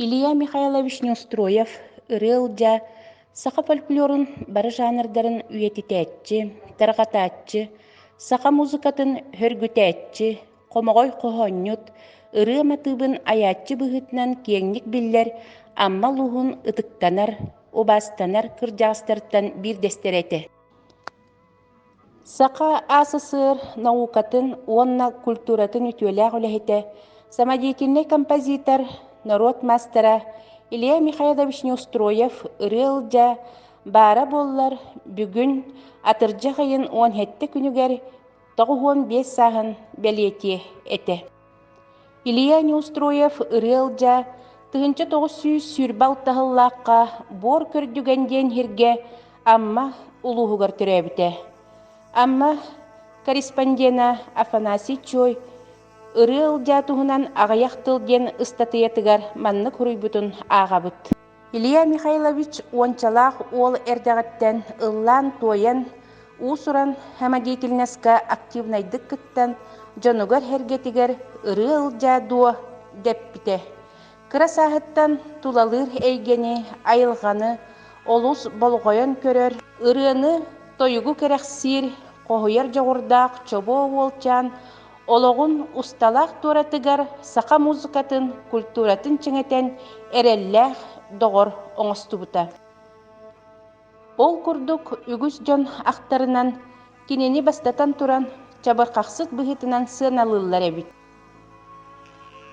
Илья Михайлович Неустроев ырыылжа саха фольклорун бары жанрдарын үйетитээччи, тарҕатааччы, саха музыкатын хөргүтээччи, комогой кохонньут, ырыа матыыбын аяаччы быһытынан киэҥник биллэр амма луһун ытыктанар, убаастанар кырдьаҕастарыттан биирдэстерэтэ. Саха АССР наукатын уонна культуратын үтүөлээх үлэһитэ самодеятельный композитор, народ мастера Илья Михайлович Неустроев ырыылжа баара боллар бүгүн атырдьа хайын уонхетте күнүгэр тоҕуһуон 5 сааһын бэлиэтие этэ. Илья Неустроев ырыылжа тыһынча 900 сүүрбал таһыллаахха буор көрдүгэн диэн хиргэ амма улууһугар төрөөбүтэ. Амма корреспондена Афанасий Чой ырыылжа туһунан аҕайах тылдьен ыстатыйатыгар маннык хуруйбутун ааҕабыт. Илья Михайлович уончалаах уол эрдэҕиттэн ыллаан туойан уусуран самодеятельностька активнайдык кыттан дьонугар хергетигэр ырыылжа дуо деппите. Кыра сааһыттан тулалыыр эйгени, айылҕаны, олус болҕойон көрөр, ырыаны тойугу кэрэхсиир, коһуйар жоҕурдаах чобуо уолчаан, ологун усталаах туоратыгар саха музыкатын, культуратын чиҥэтэн эрэллээх доҕор оҥостубута. Ол курдук үгүс дьон ахтарынан кинини бастатан туран чабырхахсыт быһытынан сыаналыыллар эбит.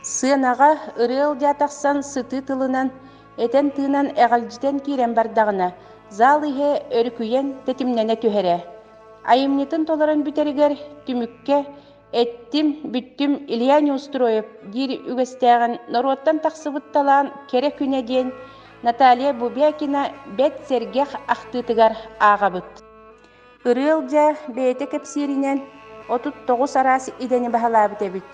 Сыанаҕа ырыалдьа тахсан сытыы тылынан этэн тыынан эҕэлдьитэн киирэн бардаҕына зал иһэ өрүкүйэн тэтимнэнэ түһэрэ. Айымнытын толорон бүтэригэр түмүккэ эттим бүттүм Илья Неустроев диир үгэстээҕин норуоттан тахсыбытталаан кере күнэ диэн Наталья Бубякина бэт сэргэх ахтыытыгар ааҕабыт. Ырыалдьа бэйэтэ кэпсииринэн 39 араас идэни баһалаабыт эбит.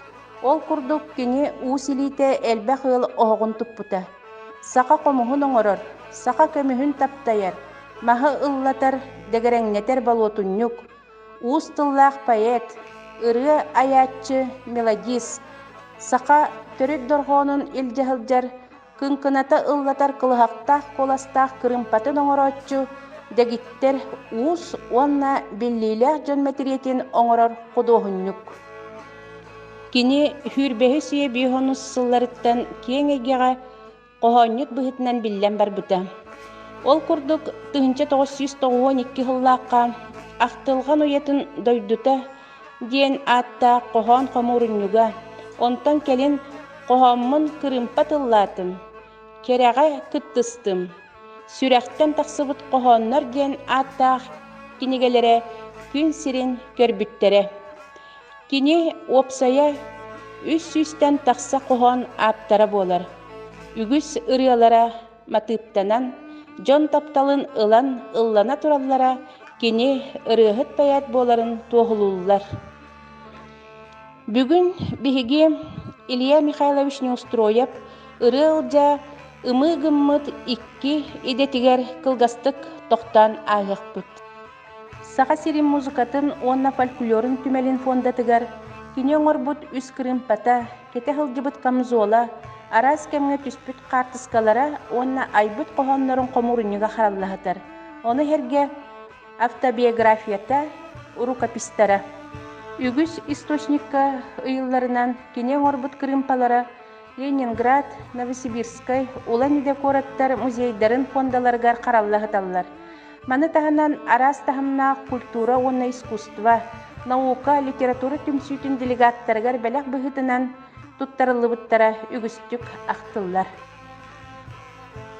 Ол курдук кини уус илиитэ элбэх ыал оһоҕун туппута. Саха комуһун оҥорор, саха көмүһүн таптайар, маһы ыллатар, дэгэрэҥнэтэр болуотунньук, уус тыллаах поэт, ырыа аяаччы мелодист, саха төрүт дорҕоонун илдьэһылдьар, кынкыната ыллатар кылыһактаах коластаах кырымпатын оҥорооччу, дэгиттэр уус уонна биллиилээх дьон мэтириэтин оҥорор худуоһунньук. Кини хүрбэһи сүйэ биоһонус сылларыттан киэҥэйгэҕэ коһоонньут быһытынан биллэн барбыта. Ол курдук тыһынча 992 хыллаакка ахтылган уйатын дойдута диэн ааттаах коһоон хомуурунньуга, онтон келин коһооммун кырымпа тыллаатым, керэҕэ кыттыстым, сүрэхтэн тахсыбыт коһооннор диэн ааттаах кинигэлэрэ күн сирин көрбүттэрэ. Кини уопсая үс-үстэн тахса коһоон ааптара буолар. Үгүс ырыалара матыыптанан, дьон тапталын ылан ыллана тураллара кини ырыаһыт паят буоларын туоһулууллар. Бүгүн биһиги Илья Михайлович Неустроев ырыалдьа ымыы-гыммыт 2 идэтигэр кылгастык тохтаан ааһыахпыт. Саха сирин музыкатын уонна фольклорун түмэлин фондатыгар кини оҥорбут үс кырымпата, кете хылдьыбыт камзуола, араас кэмҥэ түспүт хаартыскалара уонна айбыт коһоннорун хомууруньуга хараллаһытар. Ону херге автобиографията рукопистара. Үгүс источникка ыйылларынан кини оҥорбут кырымпалара Ленинград, Новосибирскай, улан декораттар музейдарын фондаларгар хараллаһыталлар. Маны таһынан араас таһымнаах культура уонна искусство, наука, литература түмсүүтүн делегаттарыгар бэлэх быһытынан туттарылыбыттара үгүстүк ахтыллар.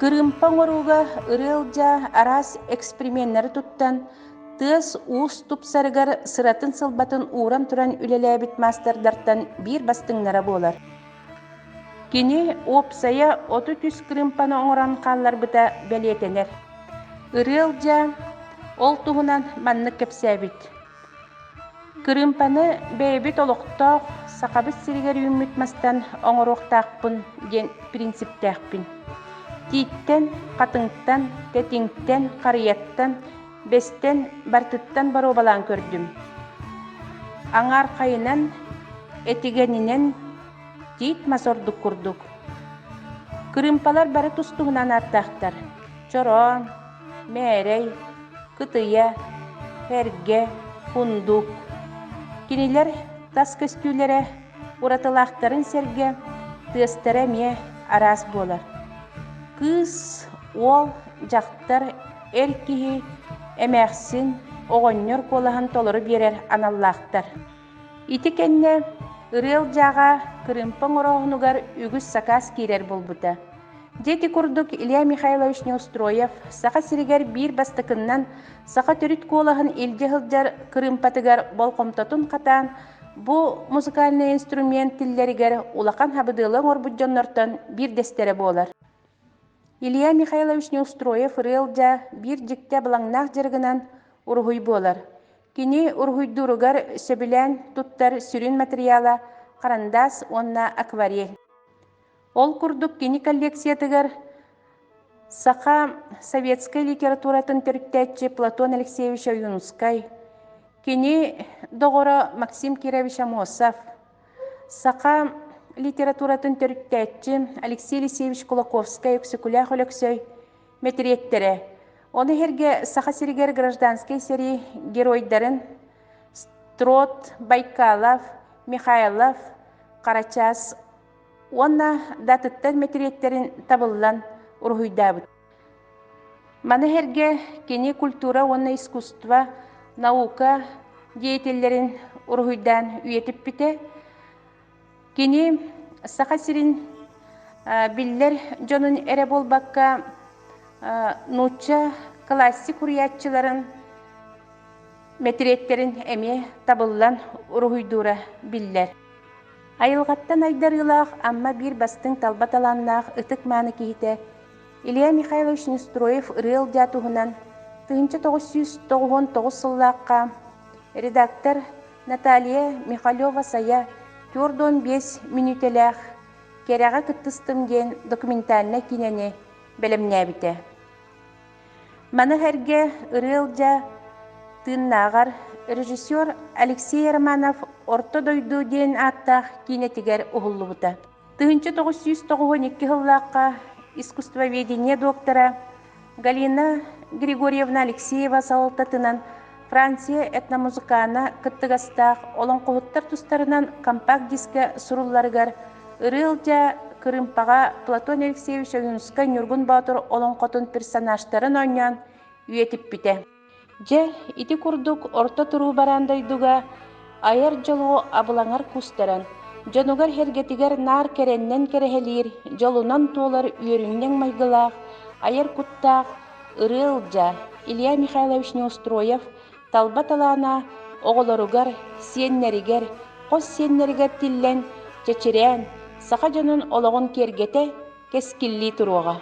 Кырымпа оҥоруга ырыалдьа араас эксперименттары туттан тыас уус тупсарыгар сыратын сылбатын ууран туран үлэлээбит мастардартан биир бастыҥнара буолар. Кини уопсая оту түс кырымпаны оҥорон хаалларбыта бэлиэтэнэр. Ырыалдьа ол туһунан маннык кэпсээбит. Кырымпаны бэйэбит олохтоох сахабыт сиригэр үүммүт мастан оҥоруохтаахпын диэн принциптээхпин. Тииттэн, хатыҥтан, тэтиҥтэн, харыйаттан, бестен, бартыттан баруобалаан көрдүм. Аңаар хайынан, этигенинен тиит масордук курдук. Кырымпалар бары тустугунан аттахтар. Чорон, мээрей, кытыя, перге, фундук. Кинилер тас көстүүлере уратылахтарын серге тыастара ме арас болар. Кыз, ол, жақтар, эркихи, эмэхсин, оҕонньор куолаһан толору биэрэр аналлаахтар. Ити кэнне ырыал жаға кырымпаң ороһунугар үгүс сакаас киирэр болбута. Дети курдук Илья Михайлович Неустроев саха сиригер биир бастакыннан саха төрүт куолаһын илдьэ сылдьар кырымпатыгар болкомтотун катаан бу музыкальный инструмент тиллеригер улахан хабыдыылаң орбуджоннортон биир дестере болар. Илья Михайлович Неустроев ырыалжа биир дьикте былаңнаах жаргынан ургуй болар. Кини ургуйдууругар сөбүлээн туттар сүрүн материала карандас уонна акварель. Ол курдук кини коллекциятыгар саха советская литературатын төрүттээччи Платон Алексеевич Юнускай, кини доғоро Максим Кирович Амосов, саха литературатын төрүттээччи Алексей Алексеевич Кулаковская өксөкүлээх өлөксөй метриеттере. Оны херге саха сиригер гражданский сери геройдарын Строт, Байкалов, Михайлов, Карачас, онна датыттан метриеттерин табыллан ургуйдаабыт. Маны херге кини культура, онна искусство, наука деятеллерин ургуйдан үйетип бите. Кини саха сирин биллер жонун эре болбакка нуча классик уриятчыларын метриеттерин эме табыллан ургуйдуура биллер. Айылғаттан айдарылақ, амма бир бастың талбаталаннақ ытык мааны киите Илья Михайлович Неустроев ырыал жатуһунан 1999 сыллааққа редактор Наталья Михалева сая 4-5 минутелях керяға кыттыстым ден документальна кинени белемнәбите. Маны херге ырыалжа тыннағар режиссер Алексей Романов орто дойду ден аттах кинетигер ухуллубута. 1992 сыллааққа искусствоведение доктора Галина Григорьевна Алексеева салалтатынан Франция этномузыкана кыттыгастаах олон куһуттар тустарынан компакт диске сурулларыгар ырыалжа кырымпаға Платон Алексеевич Юнускай Нюргун Батыр олон котун персонажтарын ойнан үйетип бите. Же ити курдук орто туруу барандайдуга айар жолу абылаңар кустаран, жонугар хергетигер нар кереннен керехелир, жолунан туолар үйөрүннен майгылаах, айар куттаах, ырыалжа Илья Михайлович Неустроев талба талаана оголоругар, сиеннеригер, кос сиеннеригер тиллен, чечерен, саха жонун ологон кергете кескилли туруга.